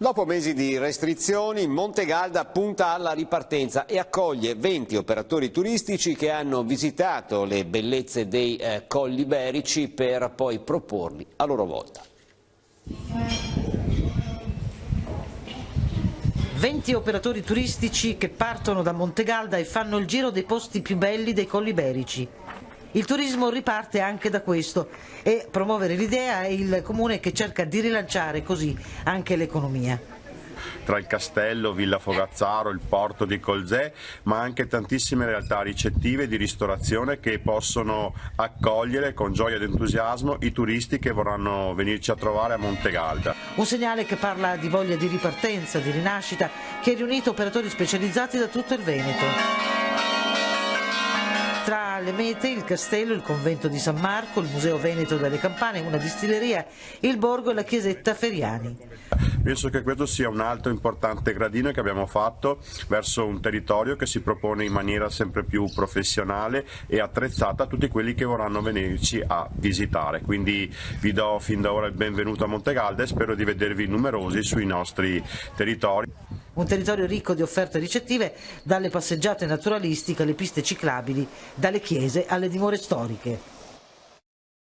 Dopo mesi di restrizioni, Montegalda punta alla ripartenza e accoglie 20 operatori turistici che hanno visitato le bellezze dei Colli Iberici per poi proporli a loro volta. 20 operatori turistici che partono da Montegalda e fanno il giro dei posti più belli dei Colli Iberici. Il turismo riparte anche da questo e promuovere l'idea è il comune che cerca di rilanciare così anche l'economia. Tra il castello, Villa Fogazzaro, il porto di Colzè, ma anche tantissime realtà ricettive di ristorazione che possono accogliere con gioia ed entusiasmo i turisti che vorranno venirci a trovare a Montegalda. Un segnale che parla di voglia di ripartenza, di rinascita, che ha riunito operatori specializzati da tutto il Veneto. Tra le mete il castello, il convento di San Marco, il museo veneto delle campane, una distilleria, il borgo e la chiesetta Feriani. Penso che questo sia un altro importante gradino che abbiamo fatto verso un territorio che si propone in maniera sempre più professionale e attrezzata a tutti quelli che vorranno venirci a visitare. Quindi vi do fin da ora il benvenuto a Montegalda e spero di vedervi numerosi sui nostri territori. Un territorio ricco di offerte ricettive, dalle passeggiate naturalistiche alle piste ciclabili, dalle chiese alle dimore storiche.